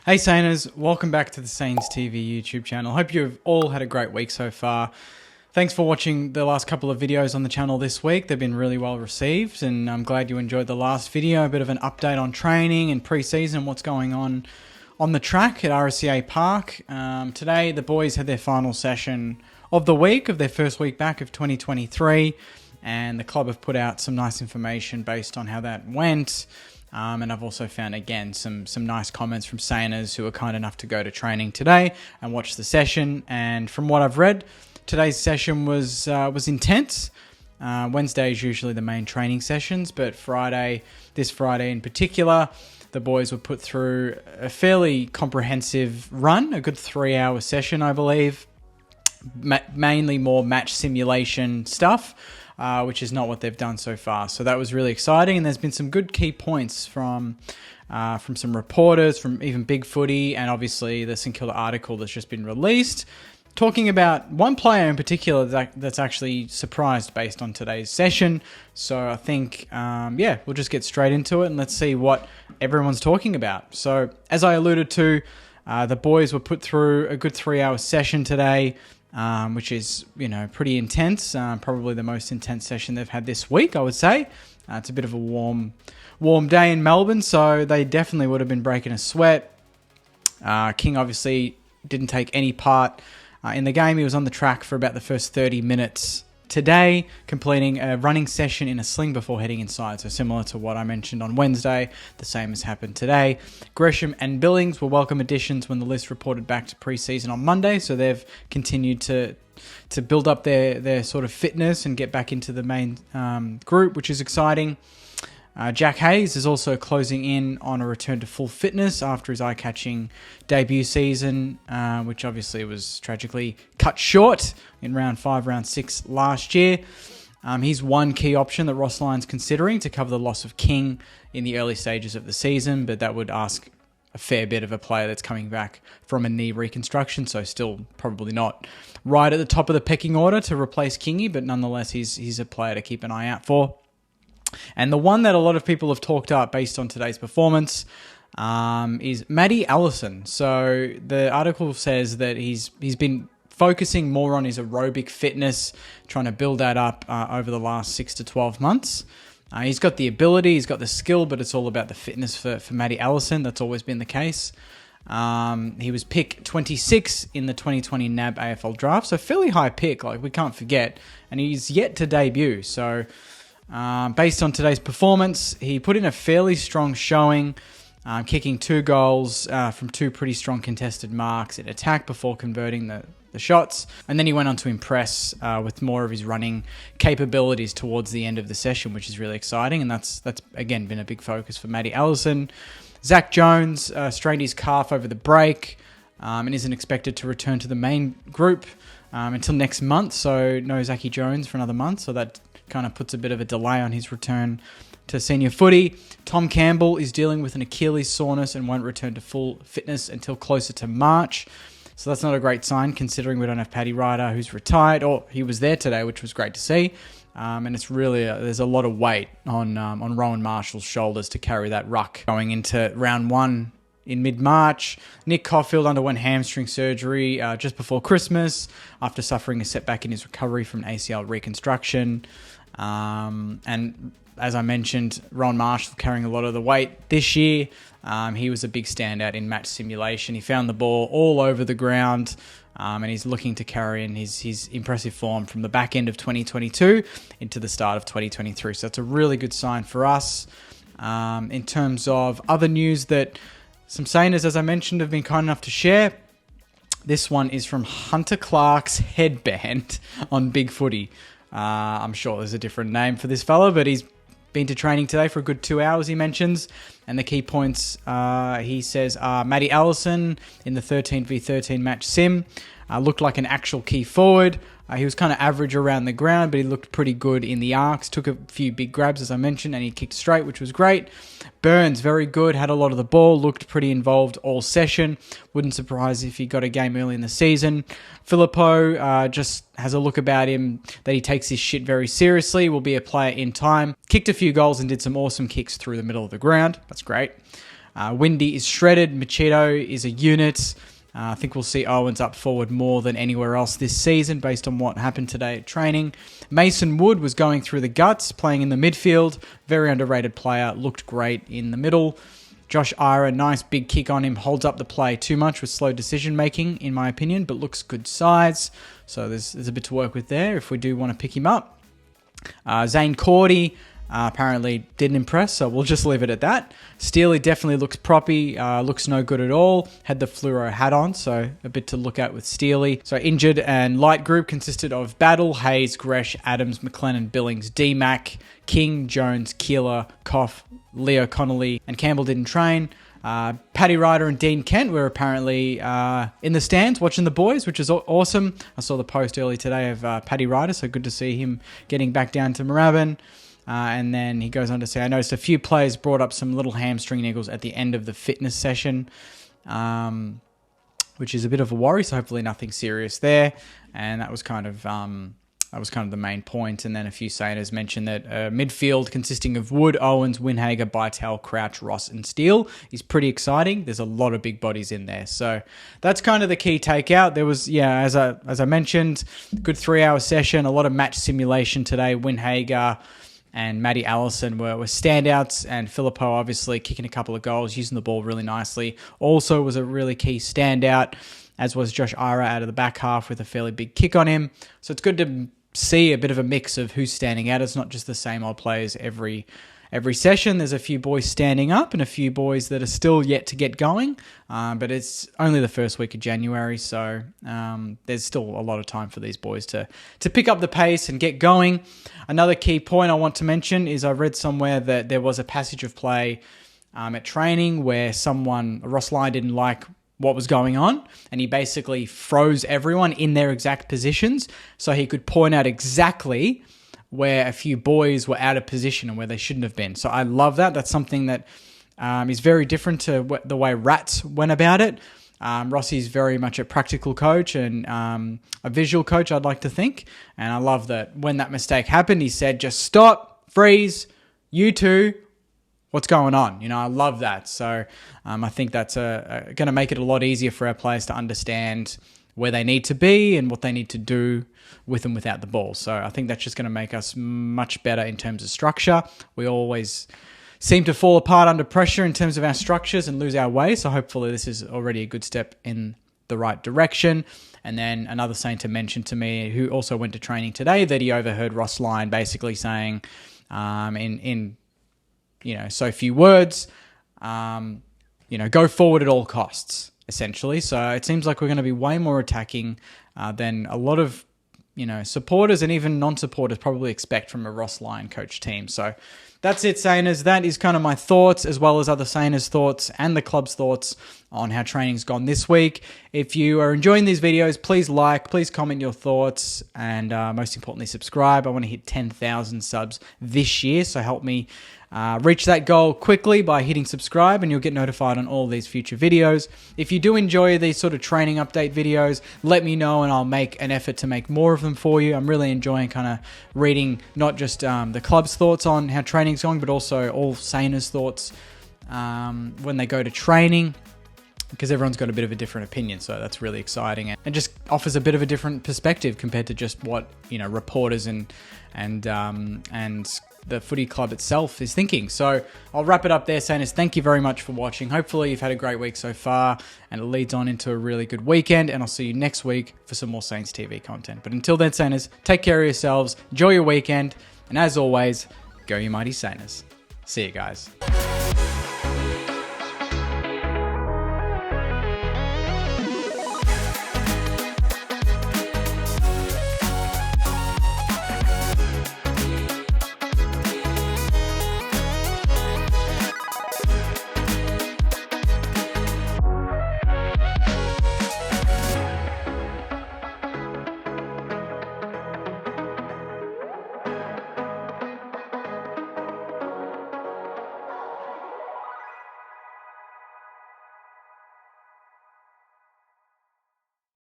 Hey Saners, welcome back to the Sanes TV YouTube channel. Hope you've all had a great week so far. Thanks for watching the last couple of videos on the channel this week. They've been really well received and I'm glad you enjoyed the last video. A bit of an update on training and pre-season, what's going on the track at RSCA Park. Today the boys had their final session of the week, of their first week back of 2023, and the club have put out some nice information based on how that went. And I've also found, again, some nice comments from Saners who were kind enough to go to training today and watch the session. And from what I've read, today's session was intense. Wednesday is usually the main training sessions, but this Friday in particular, the boys were put through a fairly comprehensive run, a good 3-hour session, I believe. Mainly more match simulation stuff. Which is not what they've done so far. So that was really exciting, and there's been some good key points from some reporters, from even Big Footy, and obviously the St Kilda article that's just been released, talking about one player in particular that's actually surprised based on today's session. So I think, we'll just get straight into it, and let's see what everyone's talking about. So as I alluded to, the boys were put through a good 3-hour session today, which is, pretty intense. Probably the most intense session they've had this week, I would say. It's a bit of a warm day in Melbourne, so they definitely would have been breaking a sweat. King obviously didn't take any part in the game. He was on the track for about the first 30 minutes today, completing a running session in a sling before heading inside. So similar to what I mentioned on Wednesday, the same has happened today. Gresham and Billings were welcome additions when the list reported back to pre-season on Monday. So they've continued to build up their sort of fitness and get back into the main group, which is exciting. Jack Hayes is also closing in on a return to full fitness after his eye-catching debut season, which obviously was tragically cut short in round 5, round 6 last year. He's one key option that Ross Lyon's considering to cover the loss of King in the early stages of the season, but that would ask a fair bit of a player that's coming back from a knee reconstruction, so still probably not right at the top of the pecking order to replace Kingy, but nonetheless he's a player to keep an eye out for. And the one that a lot of people have talked up based on today's performance is Matty Allison. So the article says that he's been focusing more on his aerobic fitness, trying to build that up over the last 6 to 12 months. He's got the ability, he's got the skill, but it's all about the fitness for Matty Allison. That's always been the case. He was pick 26 in the 2020 NAB AFL draft, so fairly high pick, like we can't forget. And he's yet to debut, so based on today's performance, he put in a fairly strong showing, kicking 2 goals from 2 pretty strong contested marks in attack before converting the shots. And then he went on to impress with more of his running capabilities towards the end of the session, which is really exciting. And that's again been a big focus for Matty Allison. Zach Jones strained his calf over the break and isn't expected to return to the main group until next month. So no Zachy Jones for another month. So that kind of puts a bit of a delay on his return to senior footy. Tom Campbell is dealing with an Achilles soreness and won't return to full fitness until closer to March. So that's not a great sign considering we don't have Paddy Ryder, who's retired, or he was there today, which was great to see. And it's really, there's a lot of weight on Rowan Marshall's shoulders to carry that ruck going into round 1 in mid-March. Nick Caulfield underwent hamstring surgery just before Christmas after suffering a setback in his recovery from ACL reconstruction. And as I mentioned, Rowan Marshall carrying a lot of the weight this year. He was a big standout in match simulation. He found the ball all over the ground, and he's looking to carry in his impressive form from the back end of 2022 into the start of 2023. So that's a really good sign for us. In terms of other news that some Saners, as I mentioned, have been kind enough to share, this one is from Hunter Clark's headband on Big Footy. I'm sure there's a different name for this fella, but he's been to training today for a good 2 hours, he mentions. And the key points, he says, Matty Allison in the 13v13 match sim looked like an actual key forward. He was kind of average around the ground, but he looked pretty good in the arcs. Took a few big grabs, as I mentioned, and he kicked straight, which was great. Burns, very good, had a lot of the ball, looked pretty involved all session. Wouldn't surprise if he got a game early in the season. Filippo just has a look about him that he takes his shit very seriously, will be a player in time. Kicked a few goals and did some awesome kicks through the middle of the ground. That's great. Windy is shredded. Machito is a unit. I think we'll see Owens up forward more than anywhere else this season based on what happened today at training. Mason Wood was going through the guts, playing in the midfield. Very underrated player. Looked great in the middle. Josh Ira, nice big kick on him. Holds up the play too much with slow decision making, in my opinion, but looks good size. So there's a bit to work with there if we do want to pick him up. Zane Cordy apparently didn't impress, so we'll just leave it at that. Steely definitely looks proppy, looks no good at all. Had the fluoro hat on, so a bit to look at with Steely. So injured and light group consisted of Battle, Hayes, Gresh, Adams, McLennan, Billings, D-Mac, King, Jones, Keeler, Koff, Leo Connolly, and Campbell didn't train. Paddy Ryder and Dean Kent were apparently in the stands watching the boys, which is awesome. I saw the post early today of Paddy Ryder, so good to see him getting back down to Moorabbin. And then he goes on to say, I noticed a few players brought up some little hamstring niggles at the end of the fitness session, which is a bit of a worry. So hopefully nothing serious there. And that was kind of the main point. And then a few Saners mentioned that midfield consisting of Wood, Owens, Winhager, Bytel, Crouch, Ross, and Steele is pretty exciting. There's a lot of big bodies in there. So that's kind of the key takeout. There was, as I mentioned, good 3-hour session, a lot of match simulation today. Winhager and Matty Allison were standouts, and Filippo obviously kicking a couple of goals, using the ball really nicely. Also was a really key standout, as was Josh Ira out of the back half with a fairly big kick on him. So it's good to see a bit of a mix of who's standing out. It's not just the same old players every session. There's a few boys standing up and a few boys that are still yet to get going, but it's only the first week of January, so there's still a lot of time for these boys to pick up the pace and get going. Another key point I want to mention is I read somewhere that there was a passage of play at training where Ross Lyon didn't like what was going on, and he basically froze everyone in their exact positions so he could point out exactly where a few boys were out of position and where they shouldn't have been. So I love that. That's something that is very different to the way Rats went about it. Rossi's very much a practical coach and a visual coach, I'd like to think. And I love that when that mistake happened, he said, just stop, freeze, you two, what's going on? I love that. So I think that's going to make it a lot easier for our players to understand where they need to be and what they need to do with and without the ball. So I think that's just going to make us much better in terms of structure. We always seem to fall apart under pressure in terms of our structures and lose our way. So hopefully this is already a good step in the right direction. And then another Saint to mention to me, who also went to training today, that he overheard Ross Lyon basically saying in so few words, go forward at all costs, essentially. So it seems like we're going to be way more attacking than a lot of supporters and even non-supporters probably expect from a Ross Lyon coach team. So that's it, Saners. That is kind of my thoughts, as well as other Saners' thoughts and the club's thoughts on how training's gone this week. If you are enjoying these videos, please please comment your thoughts, and most importantly, subscribe. I want to hit 10,000 subs this year, so help me reach that goal quickly by hitting subscribe, and you'll get notified on all these future videos. If you do enjoy these sort of training update videos, let me know and I'll make an effort to make more of them for you. I'm really enjoying kind of reading not just the club's thoughts on how training's going, but also all Saners' thoughts when they go to training, because everyone's got a bit of a different opinion. So that's really exciting and just offers a bit of a different perspective compared to just what reporters and the footy club itself is thinking. So I'll wrap it up there, Saners. Thank you very much for watching. Hopefully you've had a great week so far and it leads on into a really good weekend, and I'll see you next week for some more Saints TV content. But until then, Saners, take care of yourselves, enjoy your weekend, and as always, go you mighty Saners. See you guys.